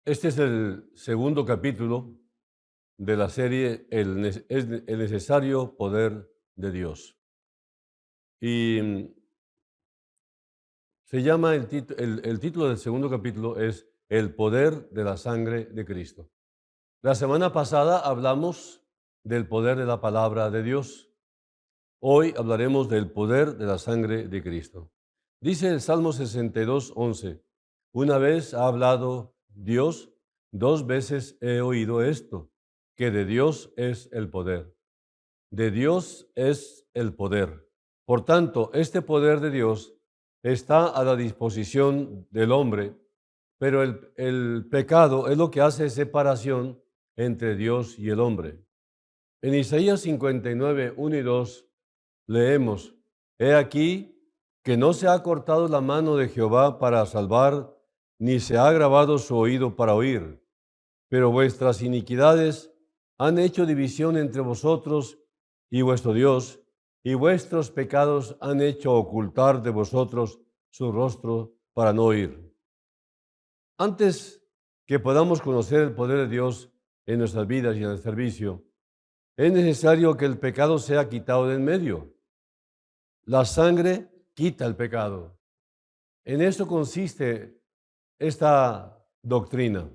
Este es el segundo capítulo de la serie el necesario poder de Dios. Y se llama el título del segundo capítulo es El poder de la sangre de Cristo. La semana pasada hablamos del poder de la palabra de Dios. Hoy hablaremos del poder de la sangre de Cristo. Dice el Salmo 62:11, una vez ha hablado Dios, dos veces he oído esto, que de Dios es el poder. De Dios es el poder. Por tanto, este poder de Dios está a la disposición del hombre, pero el pecado es lo que hace separación entre Dios y el hombre. En Isaías 59, 1 y 2 leemos, He aquí que no se ha cortado la mano de Jehová para salvar, ni se ha agravado su oído para oír, pero vuestras iniquidades han hecho división entre vosotros y vuestro Dios, y vuestros pecados han hecho ocultar de vosotros su rostro para no oír. Antes que podamos conocer el poder de Dios en nuestras vidas y en el servicio, es necesario que el pecado sea quitado de en medio. La sangre quita el pecado. En esto consiste esta doctrina.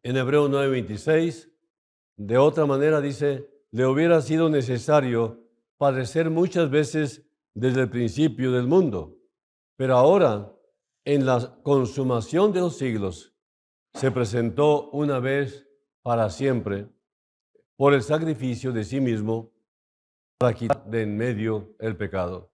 En Hebreo 9:26, de otra manera dice, le hubiera sido necesario padecer muchas veces desde el principio del mundo, pero ahora, en la consumación de los siglos, se presentó una vez para siempre por el sacrificio de sí mismo para quitar de en medio el pecado.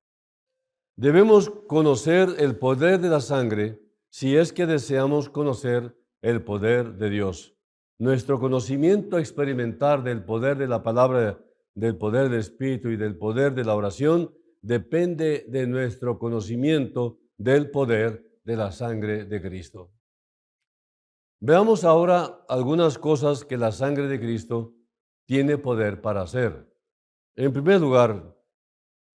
Debemos conocer el poder de la sangre si es que deseamos conocer el poder de Dios. Nuestro conocimiento experimental del poder de la palabra, del poder del Espíritu y del poder de la oración depende de nuestro conocimiento del poder de la sangre de Cristo. Veamos ahora algunas cosas que la sangre de Cristo tiene poder para hacer. En primer lugar,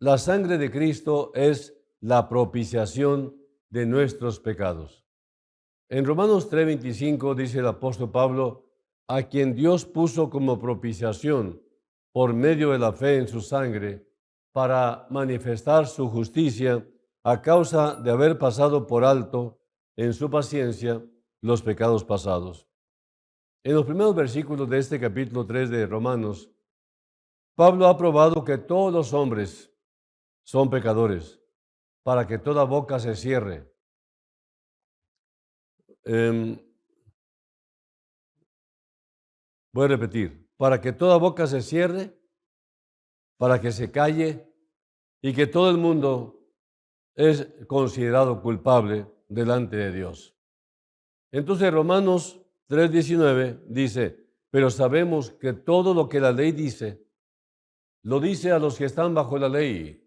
la sangre de Cristo es la propiciación de nuestros pecados. En Romanos 3:25 dice el apóstol Pablo, a quien Dios puso como propiciación por medio de la fe en su sangre para manifestar su justicia a causa de haber pasado por alto en su paciencia los pecados pasados. En los primeros versículos de este capítulo 3 de Romanos, Pablo ha probado que todos los hombres son pecadores, para que toda boca se cierre. Voy a repetir, para que toda boca se cierre, para que se calle y que todo el mundo es considerado culpable delante de Dios. Entonces Romanos 3:19 dice, pero sabemos que todo lo que la ley dice, lo dice a los que están bajo la ley,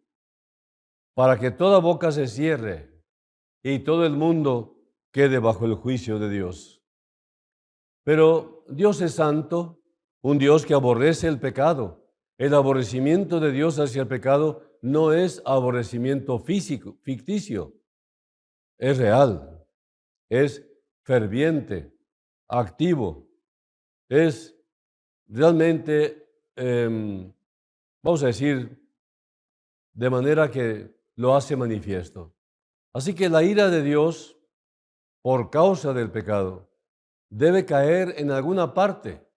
para que toda boca se cierre y todo el mundo quede bajo el juicio de Dios. Pero Dios es santo, un Dios que aborrece el pecado. El aborrecimiento de Dios hacia el pecado no es aborrecimiento físico, ficticio, es real, es ferviente, activo, es realmente, vamos a decir, de manera que lo hace manifiesto. Así que la ira de Dios por causa del pecado debe caer en alguna parte.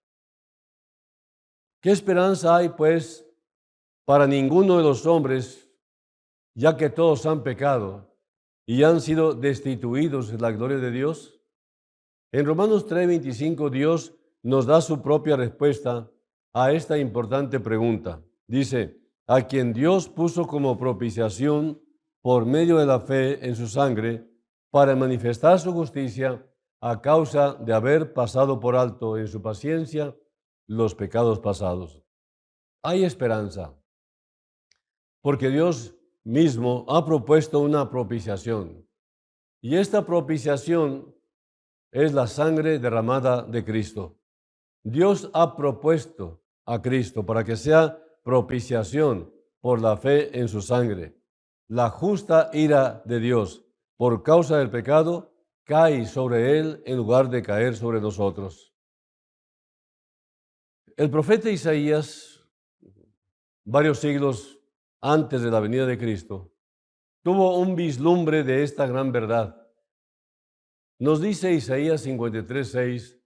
¿Qué esperanza hay, pues, para ninguno de los hombres, ya que todos han pecado y han sido destituidos de la gloria de Dios? En Romanos 3:25 Dios nos da su propia respuesta a esta importante pregunta. Dice, a quien Dios puso como propiciación por medio de la fe en su sangre para manifestar su justicia a causa de haber pasado por alto en su paciencia los pecados pasados. Hay esperanza, porque Dios mismo ha propuesto una propiciación. Y esta propiciación es la sangre derramada de Cristo. Dios ha propuesto a Cristo para que sea propiciación por la fe en su sangre. La justa ira de Dios por causa del pecado cae sobre él en lugar de caer sobre nosotros. El profeta Isaías, varios siglos antes de la venida de Cristo, tuvo un vislumbre de esta gran verdad. Nos dice Isaías 53:6,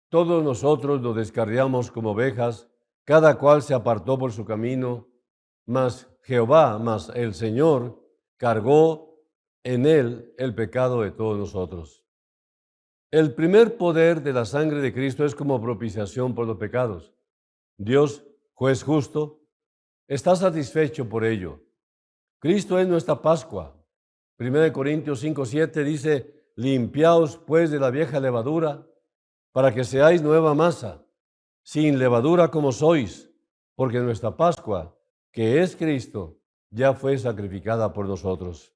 todos nosotros nos descarriamos como ovejas, cada cual se apartó por su camino, mas Jehová, mas el Señor, cargó en él el pecado de todos nosotros. El primer poder de la sangre de Cristo es como propiciación por los pecados. Dios, juez justo, está satisfecho por ello. Cristo es nuestra Pascua. 1 Corintios 5:7 dice, limpiaos pues de la vieja levadura, para que seáis nueva masa, sin levadura como sois, porque nuestra Pascua, que es Cristo, ya fue sacrificada por nosotros.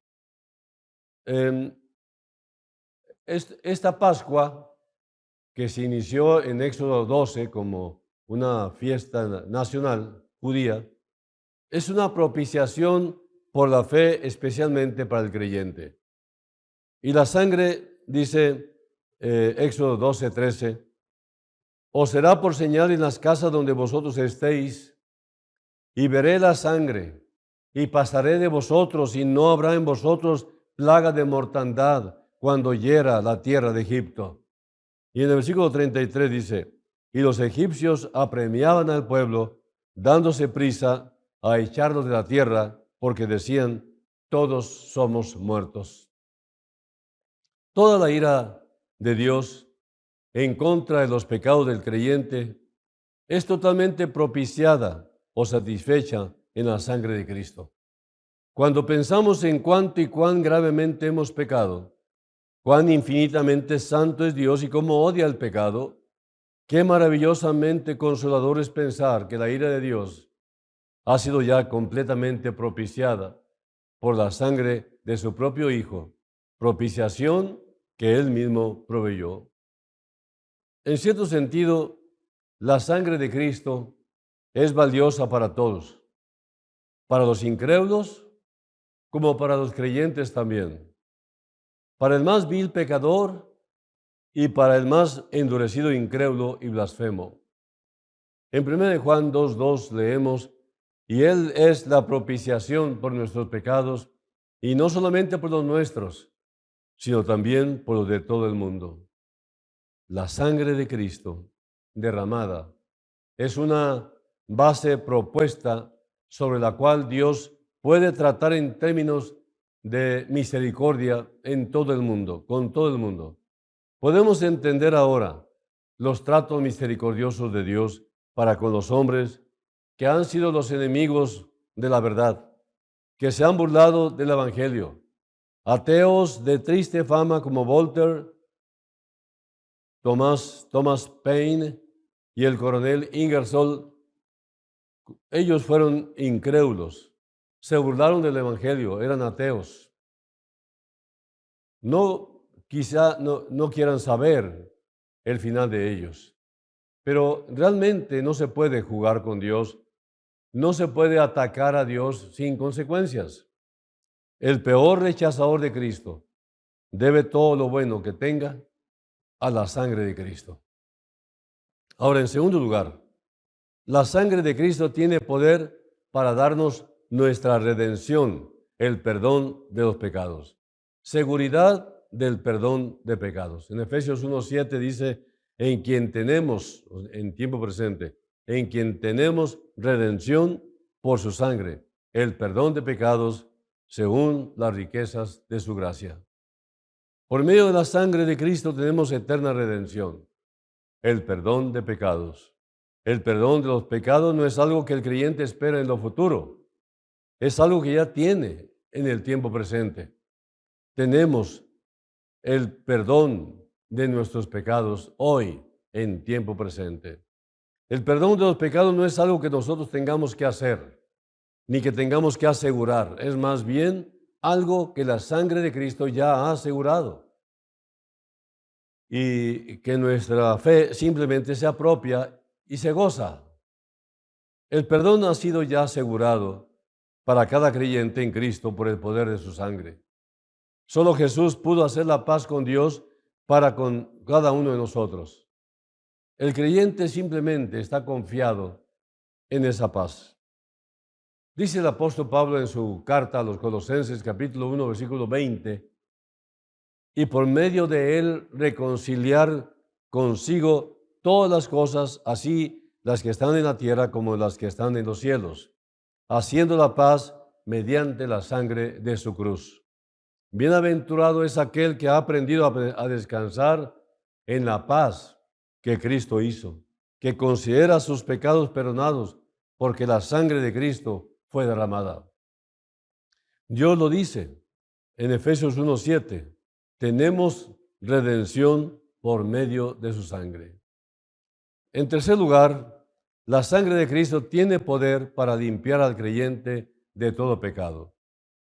Esta Pascua, que se inició en Éxodo 12 como una fiesta nacional judía, es una propiciación por la fe, especialmente para el creyente. Y la sangre, dice Éxodo 12:13, os será por señal en las casas donde vosotros estéis, y veré la sangre, y pasaré de vosotros, y no habrá en vosotros plaga de mortandad cuando hiera la tierra de Egipto. Y en el versículo 33 dice, y los egipcios apremiaban al pueblo, dándose prisa a echarlos de la tierra, porque decían, todos somos muertos. Toda la ira de Dios en contra de los pecados del creyente es totalmente propiciada o satisfecha en la sangre de Cristo. Cuando pensamos en cuánto y cuán gravemente hemos pecado, cuán infinitamente santo es Dios y cómo odia el pecado, qué maravillosamente consolador es pensar que la ira de Dios ha sido ya completamente propiciada por la sangre de su propio Hijo, propiciación que Él mismo proveyó. En cierto sentido, la sangre de Cristo es valiosa para todos, para los incrédulos como para los creyentes también, para el más vil pecador y para el más endurecido incrédulo y blasfemo. En 1 Juan 2:2 leemos, y Él es la propiciación por nuestros pecados, y no solamente por los nuestros, sino también por los de todo el mundo. La sangre de Cristo derramada es una base propuesta sobre la cual Dios puede tratar en términos de misericordia en todo el mundo, con todo el mundo. Podemos entender ahora los tratos misericordiosos de Dios para con los hombres que han sido los enemigos de la verdad, que se han burlado del Evangelio. Ateos de triste fama como Voltaire, Thomas Paine y el coronel Ingersoll, ellos fueron incrédulos, se burlaron del Evangelio, eran ateos. Quizá no quieran saber el final de ellos, pero realmente no se puede jugar con Dios, no se puede atacar a Dios sin consecuencias. El peor rechazador de Cristo debe todo lo bueno que tenga a la sangre de Cristo. Ahora, en segundo lugar, la sangre de Cristo tiene poder para darnos nuestra redención, el perdón de los pecados. Seguridad del perdón de pecados. En Efesios 1:7 dice, en quien tenemos, en tiempo presente, en quien tenemos redención por su sangre, el perdón de pecados según las riquezas de su gracia. Por medio de la sangre de Cristo tenemos eterna redención, el perdón de pecados. El perdón de los pecados no es algo que el creyente espera en lo futuro, es algo que ya tiene en el tiempo presente. Tenemos el perdón de nuestros pecados hoy en tiempo presente. El perdón de los pecados no es algo que nosotros tengamos que hacer, ni que tengamos que asegurar, es más bien algo que la sangre de Cristo ya ha asegurado y que nuestra fe simplemente se apropia y se goza. El perdón ha sido ya asegurado para cada creyente en Cristo por el poder de su sangre. Solo Jesús pudo hacer la paz con Dios para con cada uno de nosotros. El creyente simplemente está confiado en esa paz. Dice el apóstol Pablo en su carta a los Colosenses, capítulo 1, versículo 20, y por medio de él reconciliar consigo todas las cosas, así las que están en la tierra como las que están en los cielos, haciendo la paz mediante la sangre de su cruz. Bienaventurado es aquel que ha aprendido a descansar en la paz que Cristo hizo, que considera sus pecados perdonados, porque la sangre de Cristo fue derramada. Dios lo dice en Efesios 1:7, tenemos redención por medio de su sangre. En tercer lugar, la sangre de Cristo tiene poder para limpiar al creyente de todo pecado.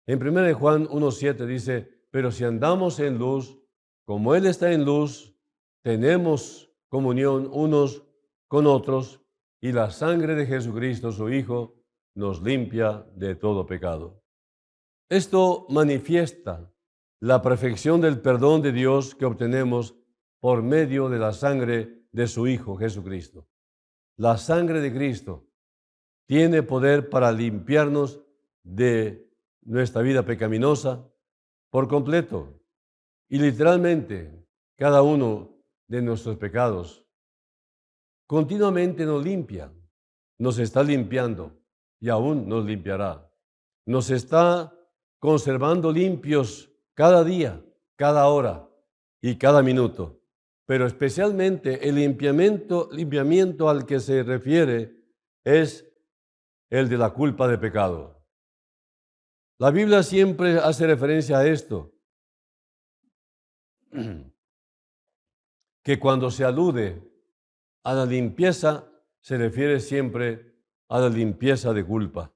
En 1 Juan 1:7 dice, pero si andamos en luz, como Él está en luz, tenemos comunión unos con otros, y la sangre de Jesucristo, su Hijo, nos limpia de todo pecado. Esto manifiesta la perfección del perdón de Dios que obtenemos por medio de la sangre de su Hijo Jesucristo. La sangre de Cristo tiene poder para limpiarnos de nuestra vida pecaminosa por completo. Y literalmente, cada uno de nuestros pecados continuamente nos limpia, nos está limpiando y aún nos limpiará. Nos está conservando limpios cada día, cada hora y cada minuto. Pero especialmente el limpiamiento al que se refiere es el de la culpa de pecado. La Biblia siempre hace referencia a esto, que cuando se alude a la limpieza, se refiere siempre a la limpieza de culpa,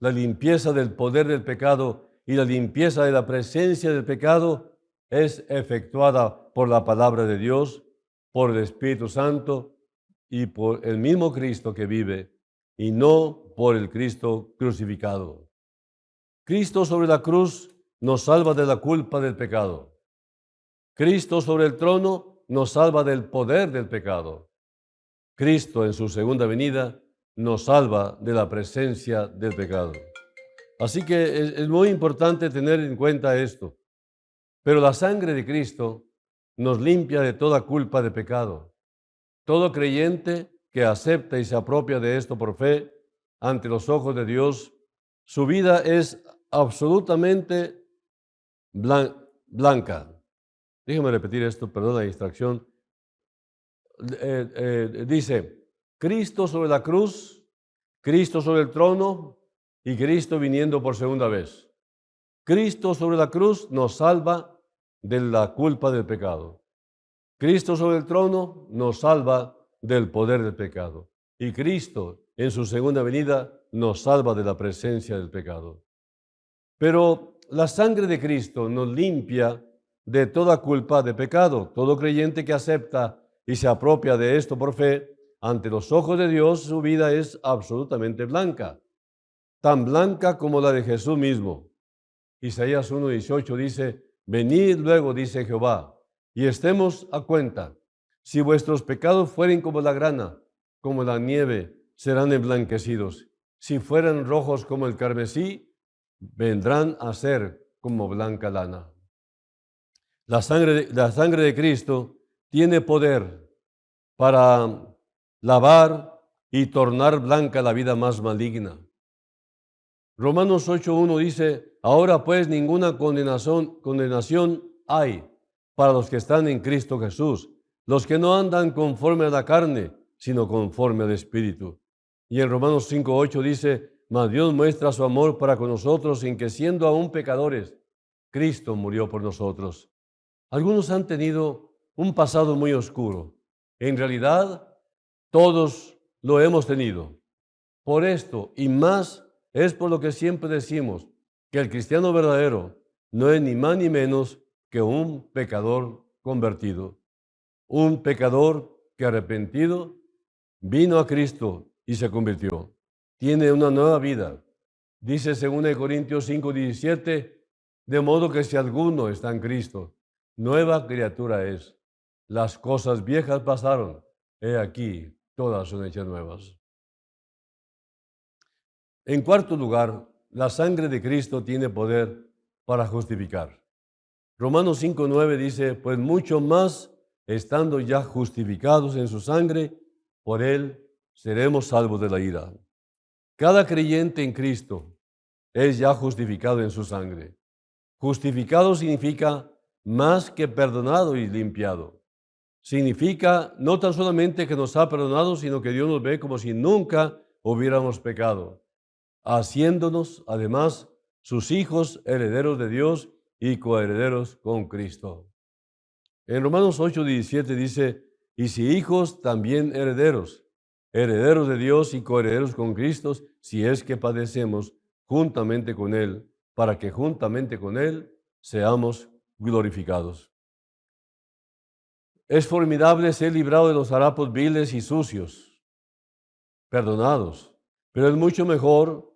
la limpieza del poder del pecado y la limpieza de la presencia del pecado es efectuada por la palabra de Dios, por el Espíritu Santo y por el mismo Cristo que vive y no por el Cristo crucificado. Cristo sobre la cruz nos salva de la culpa del pecado. Cristo sobre el trono nos salva del poder del pecado. Cristo en su segunda venida nos salva de la presencia del pecado. Así que es muy importante tener en cuenta esto. Pero la sangre de Cristo nos limpia de toda culpa de pecado. Todo creyente que acepta y se apropia de esto por fe ante los ojos de Dios, su vida es absolutamente blanca. Déjeme repetir esto, perdón la distracción. Dice, Cristo sobre la cruz, Cristo sobre el trono y Cristo viniendo por segunda vez. Cristo sobre la cruz nos salva de la culpa del pecado. Cristo sobre el trono nos salva del poder del pecado. Y Cristo en su segunda venida nos salva de la presencia del pecado. Pero la sangre de Cristo nos limpia de toda culpa de pecado. Todo creyente que acepta y se apropia de esto por fe, ante los ojos de Dios su vida es absolutamente blanca, tan blanca como la de Jesús mismo. Isaías 1:18 dice, venid luego, dice Jehová, y estemos a cuenta. Si vuestros pecados fueren como la grana, como la nieve, serán emblanquecidos. Si fueran rojos como el carmesí, vendrán a ser como blanca lana. La sangre de Cristo tiene poder para lavar y tornar blanca la vida más maligna. Romanos 8:1 dice, ahora pues ninguna condenación hay para los que están en Cristo Jesús, los que no andan conforme a la carne, sino conforme al Espíritu. Y en Romanos 5:8 dice, mas Dios muestra su amor para con nosotros en que siendo aún pecadores, Cristo murió por nosotros. Algunos han tenido un pasado muy oscuro. En realidad, todos lo hemos tenido. Por esto y más es por lo que siempre decimos que el cristiano verdadero no es ni más ni menos que un pecador convertido. Un pecador que arrepentido vino a Cristo y se convirtió. Tiene una nueva vida. Dice 2 Corintios 5:17, De modo que si alguno está en Cristo, nueva criatura es. Las cosas viejas pasaron, he aquí, todas son hechas nuevas. En cuarto lugar, la sangre de Cristo tiene poder para justificar. Romanos 5:9 dice, pues mucho más, estando ya justificados en su sangre, por él seremos salvos de la ira. Cada creyente en Cristo es ya justificado en su sangre. Justificado significa más que perdonado y limpiado. Significa no tan solamente que nos ha perdonado, sino que Dios nos ve como si nunca hubiéramos pecado, haciéndonos además sus hijos, herederos de Dios y coherederos con Cristo. En Romanos 8:17 dice, y si hijos, también herederos, herederos de Dios y coherederos con Cristo, si es que padecemos juntamente con Él, para que juntamente con Él seamos glorificados. Es formidable ser librado de los harapos viles y sucios, perdonados, pero es mucho mejor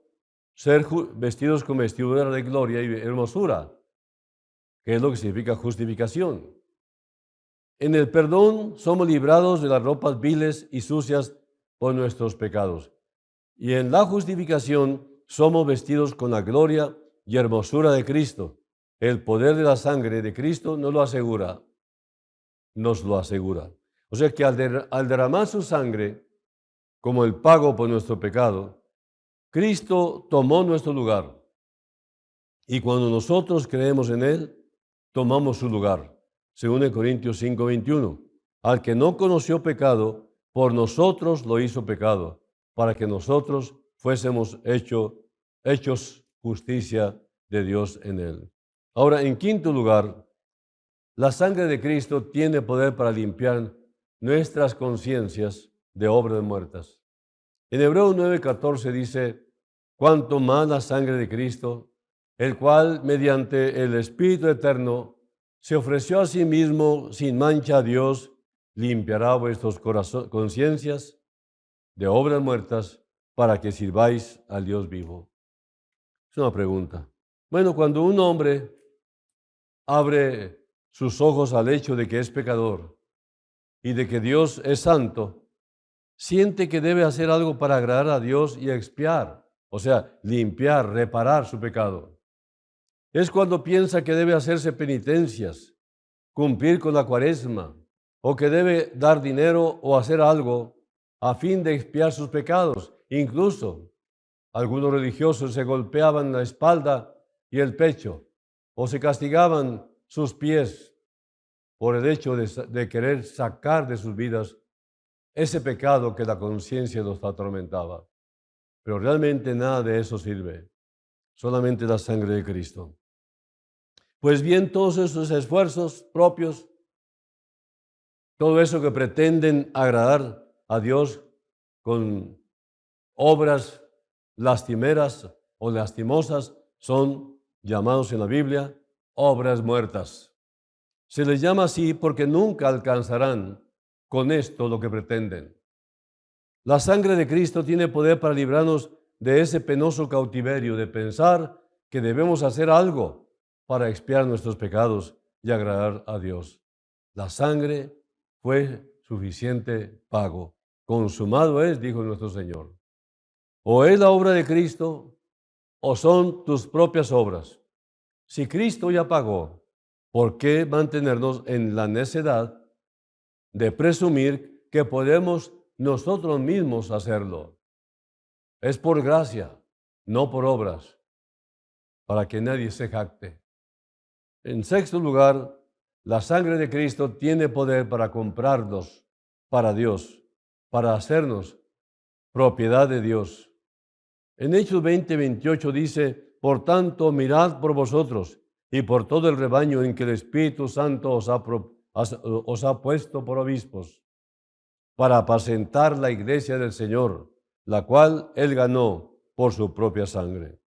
ser vestidos con vestidura de gloria y hermosura, que es lo que significa justificación. En el perdón somos librados de las ropas viles y sucias por nuestros pecados. Y en la justificación somos vestidos con la gloria y hermosura de Cristo. El poder de la sangre de Cristo nos lo asegura. O sea que al derramar su sangre como el pago por nuestro pecado, Cristo tomó nuestro lugar. Y cuando nosotros creemos en Él, tomamos su lugar. Según en Corintios 5:21, al que no conoció pecado, por nosotros lo hizo pecado, para que nosotros fuésemos hechos justicia de Dios en Él. Ahora, en quinto lugar, la sangre de Cristo tiene poder para limpiar nuestras conciencias de obras muertas. En Hebreos 9:14 dice, cuanto más la sangre de Cristo, el cual mediante el Espíritu Eterno se ofreció a sí mismo sin mancha a Dios, limpiará vuestras conciencias de obras muertas para que sirváis al Dios vivo. Es una pregunta. Bueno, cuando un hombre abre sus ojos al hecho de que es pecador y de que Dios es santo, siente que debe hacer algo para agradar a Dios y expiar, o sea, limpiar, reparar su pecado. Es cuando piensa que debe hacerse penitencias, cumplir con la cuaresma, o que debe dar dinero o hacer algo a fin de expiar sus pecados. Incluso algunos religiosos se golpeaban la espalda y el pecho, o se castigaban sus pies por el hecho de querer sacar de sus vidas ese pecado que la conciencia los atormentaba. Pero realmente nada de eso sirve, solamente la sangre de Cristo. Pues bien, todos esos esfuerzos propios, todo eso que pretenden agradar a Dios con obras lastimeras o lastimosas, son llamados en la Biblia obras muertas. Se les llama así porque nunca alcanzarán con esto lo que pretenden. La sangre de Cristo tiene poder para librarnos de ese penoso cautiverio de pensar que debemos hacer algo para expiar nuestros pecados y agradar a Dios. La sangre fue suficiente pago. Consumado es, dijo nuestro Señor. O es la obra de Cristo o son tus propias obras. Si Cristo ya pagó, ¿por qué mantenernos en la necedad de presumir que podemos nosotros mismos hacerlo? Es por gracia, no por obras, para que nadie se jacte. En sexto lugar, la sangre de Cristo tiene poder para comprarnos para Dios, para hacernos propiedad de Dios. En Hechos 20:28 dice, por tanto, mirad por vosotros y por todo el rebaño en que el Espíritu Santo os ha puesto por obispos, para apacentar la iglesia del Señor, la cual Él ganó por su propia sangre.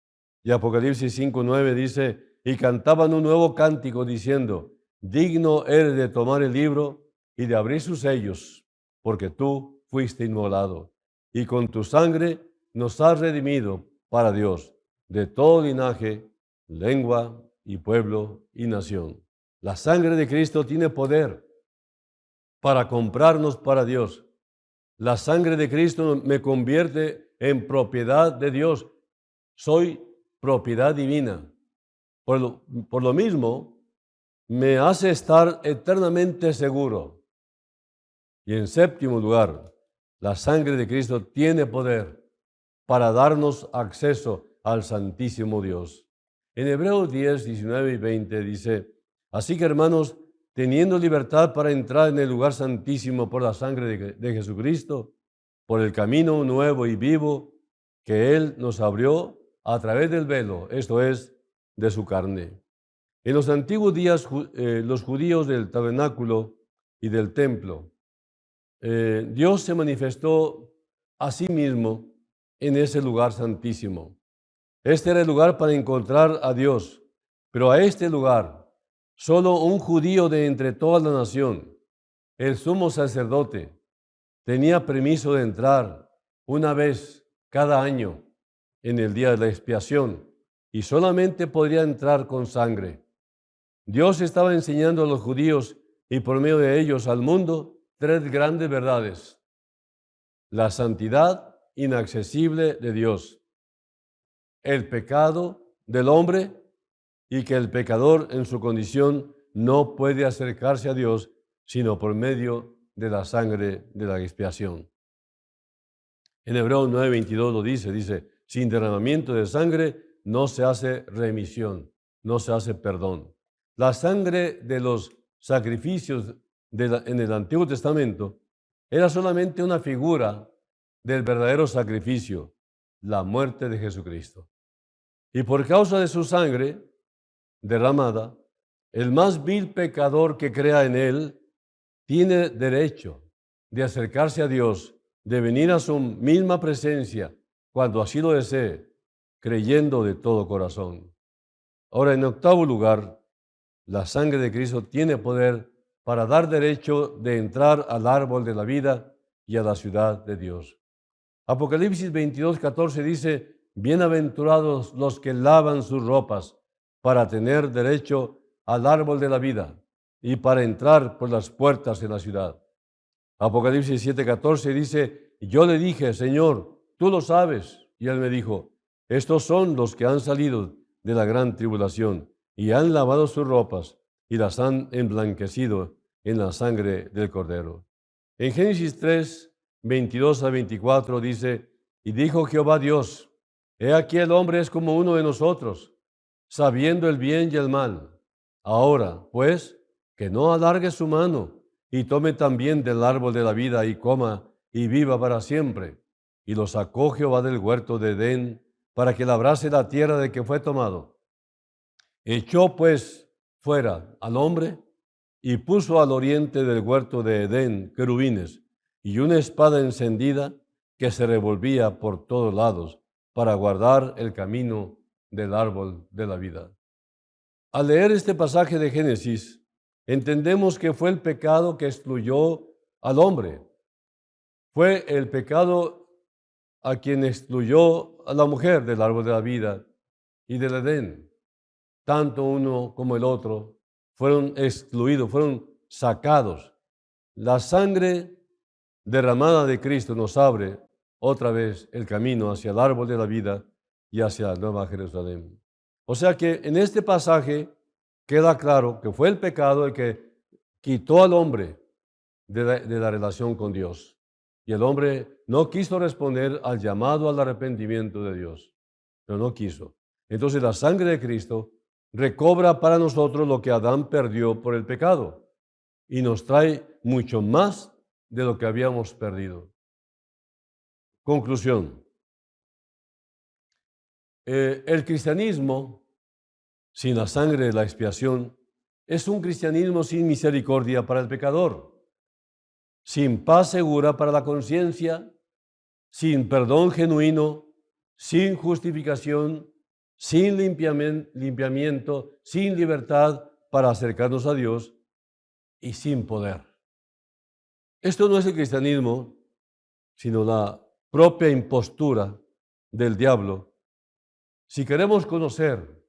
Y Apocalipsis 5:9 dice, y cantaban un nuevo cántico diciendo, digno eres de tomar el libro y de abrir sus sellos, porque tú fuiste inmolado, y con tu sangre nos has redimido para Dios de todo linaje, lengua y pueblo y nación. La sangre de Cristo tiene poder para comprarnos para Dios. La sangre de Cristo me convierte en propiedad de Dios. Soy propiedad divina. Por lo mismo, me hace estar eternamente seguro. Y en séptimo lugar, la sangre de Cristo tiene poder para darnos acceso al Santísimo Dios. En Hebreos 10, 19 y 20 dice, así que hermanos, teniendo libertad para entrar en el lugar santísimo por la sangre de Jesucristo, por el camino nuevo y vivo que Él nos abrió a través del velo, esto es, de su carne. En los antiguos días, los judíos del tabernáculo y del templo, Dios se manifestó a sí mismo en ese lugar santísimo. Este era el lugar para encontrar a Dios, pero a este lugar solo un judío de entre toda la nación, el sumo sacerdote, tenía permiso de entrar una vez cada año en el día de la expiación y solamente podría entrar con sangre. Dios estaba enseñando a los judíos y por medio de ellos al mundo tres grandes verdades: la santidad inaccesible de Dios, el pecado del hombre y que el pecador en su condición no puede acercarse a Dios sino por medio de la sangre de la expiación. En Hebreos 9:22 lo dice, sin derramamiento de sangre no se hace remisión, no se hace perdón. La sangre de los sacrificios en el Antiguo Testamento era solamente una figura del verdadero sacrificio, la muerte de Jesucristo. Y por causa de su sangre derramada, el más vil pecador que crea en Él tiene derecho de acercarse a Dios, de venir a su misma presencia cuando así lo desee, creyendo de todo corazón. Ahora, en octavo lugar, la sangre de Cristo tiene poder para dar derecho de entrar al árbol de la vida y a la ciudad de Dios. Apocalipsis 22:14 dice, bienaventurados los que lavan sus ropas para tener derecho al árbol de la vida y para entrar por las puertas de la ciudad. Apocalipsis 7:14 dice, yo le dije, Señor, tú lo sabes. Y él me dijo, estos son los que han salido de la gran tribulación y han lavado sus ropas y las han emblanquecido en la sangre del Cordero. En Génesis 3, 22 a 24 dice, y dijo Jehová Dios, he aquí el hombre es como uno de nosotros, sabiendo el bien y el mal. Ahora, pues, que no alargue su mano y tome también del árbol de la vida y coma y viva para siempre. Y lo sacó Jehová del huerto de Edén para que labrase la tierra de que fue tomado. Echó pues fuera al hombre y puso al oriente del huerto de Edén querubines y una espada encendida que se revolvía por todos lados para guardar el camino del árbol de la vida. Al leer este pasaje de Génesis, entendemos que fue el pecado que excluyó al hombre. Fue el pecado a quien excluyó a la mujer del árbol de la vida y del Edén. Tanto uno como el otro fueron excluidos, fueron sacados. La sangre derramada de Cristo nos abre otra vez el camino hacia el árbol de la vida y hacia la Nueva Jerusalén. O sea que en este pasaje queda claro que fue el pecado el que quitó al hombre de la relación con Dios. Y el hombre no quiso responder al llamado al arrepentimiento de Dios, pero no quiso. Entonces la sangre de Cristo recobra para nosotros lo que Adán perdió por el pecado y nos trae mucho más de lo que habíamos perdido. Conclusión. El cristianismo sin la sangre de la expiación es un cristianismo sin misericordia para el pecador, sin paz segura para la conciencia, sin perdón genuino, sin justificación, sin limpiamiento, sin libertad para acercarnos a Dios y sin poder. Esto no es el cristianismo, sino la propia impostura del diablo. Si queremos conocer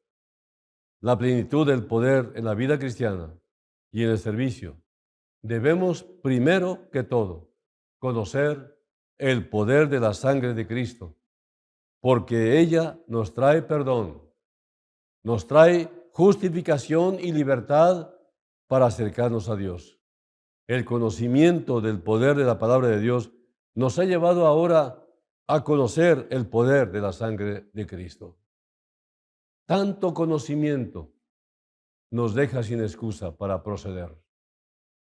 la plenitud del poder en la vida cristiana y en el servicio, debemos primero que todo conocer el poder de la sangre de Cristo, porque ella nos trae perdón, nos trae justificación y libertad para acercarnos a Dios. El conocimiento del poder de la palabra de Dios nos ha llevado ahora a conocer el poder de la sangre de Cristo. Tanto conocimiento nos deja sin excusa para proceder.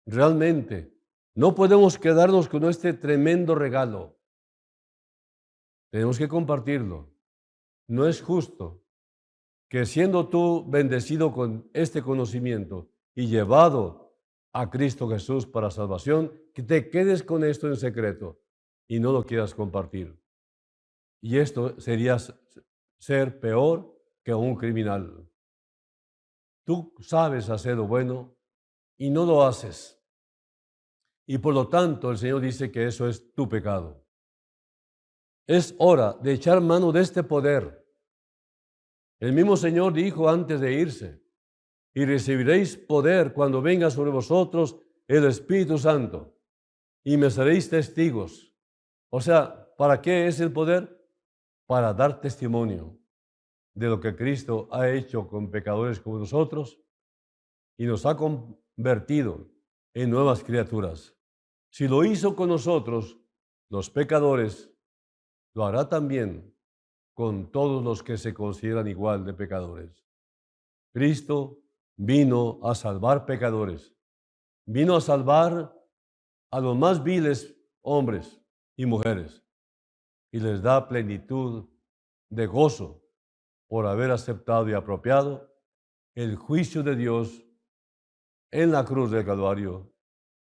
Realmente, no podemos quedarnos con este tremendo regalo. Tenemos que compartirlo. No es justo que siendo tú bendecido con este conocimiento y llevado a Cristo Jesús para salvación, que te quedes con esto en secreto y no lo quieras compartir. Y esto sería ser peor que un criminal. Tú sabes hacer lo bueno y no lo haces. Y por lo tanto el Señor dice que eso es tu pecado. Es hora de echar mano de este poder. El mismo Señor dijo antes de irse, y recibiréis poder cuando venga sobre vosotros el Espíritu Santo, y me seréis testigos. O sea, ¿para qué es el poder? Para dar testimonio de lo que Cristo ha hecho con pecadores como nosotros y nos ha convertido en nuevas criaturas. Si lo hizo con nosotros, los pecadores, lo hará también con todos los que se consideran igual de pecadores. Cristo vino a salvar pecadores, vino a salvar a los más viles hombres y mujeres y les da plenitud de gozo por haber aceptado y apropiado el juicio de Dios en la cruz del Calvario,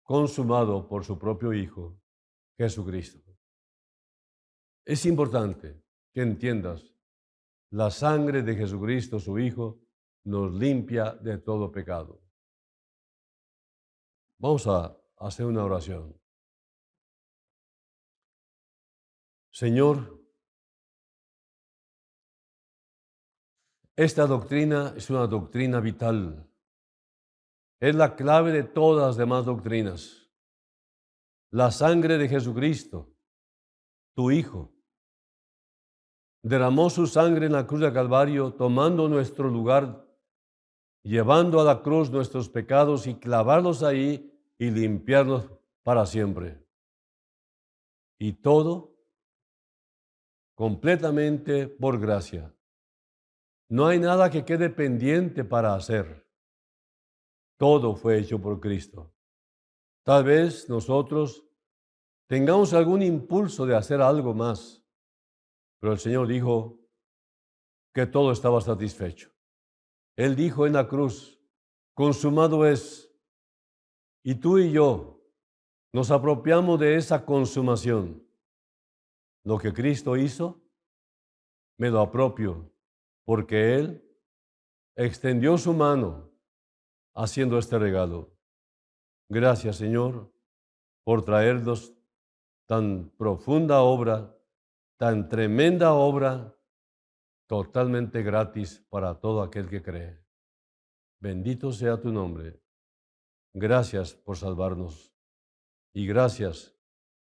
consumado por su propio Hijo, Jesucristo. Es importante que entiendas, la sangre de Jesucristo, su Hijo, nos limpia de todo pecado. Vamos a hacer una oración. Señor, esta doctrina es una doctrina vital. Es la clave de todas las demás doctrinas. La sangre de Jesucristo, tu Hijo, derramó su sangre en la cruz del Calvario, tomando nuestro lugar, llevando a la cruz nuestros pecados y clavarlos ahí y limpiarnos para siempre. Y todo completamente por gracia. No hay nada que quede pendiente para hacer. Todo fue hecho por Cristo. Tal vez nosotros tengamos algún impulso de hacer algo más, pero el Señor dijo que todo estaba satisfecho. Él dijo en la cruz, consumado es, y tú y yo nos apropiamos de esa consumación. Lo que Cristo hizo, me lo apropio, porque Él extendió su mano haciendo este regalo. Gracias, Señor, por traernos tan profunda obra, tan tremenda obra, totalmente gratis para todo aquel que cree. Bendito sea tu nombre. Gracias por salvarnos y gracias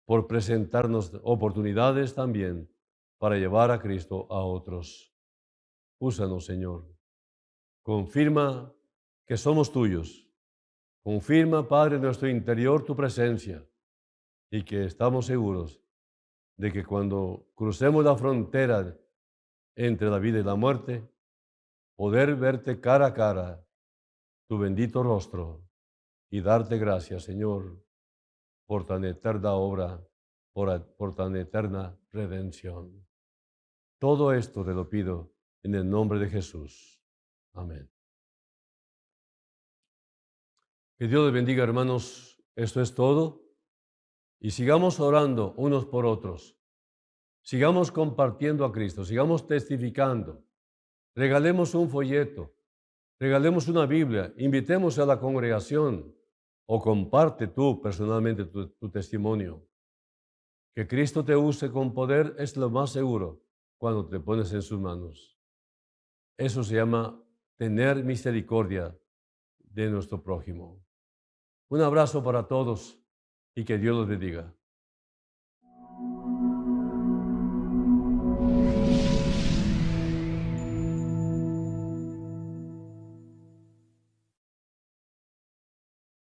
por presentarnos oportunidades también para llevar a Cristo a otros. Úsanos, Señor. Confirma que somos tuyos. Confirma, Padre, en nuestro interior tu presencia y que estamos seguros de que cuando crucemos la frontera entre la vida y la muerte, poder verte cara a cara, tu bendito rostro, y darte gracias, Señor, por tan eterna obra, por tan eterna redención. Todo esto te lo pido en el nombre de Jesús. Amén. Que Dios les bendiga, hermanos. Esto es todo. Y sigamos orando unos por otros. Sigamos compartiendo a Cristo. Sigamos testificando. Regalemos un folleto. Regalemos una Biblia. Invitemos a la congregación. O comparte tú personalmente tu testimonio. Que Cristo te use con poder es lo más seguro cuando te pones en sus manos. Eso se llama tener misericordia de nuestro prójimo. Un abrazo para todos y que Dios los bendiga.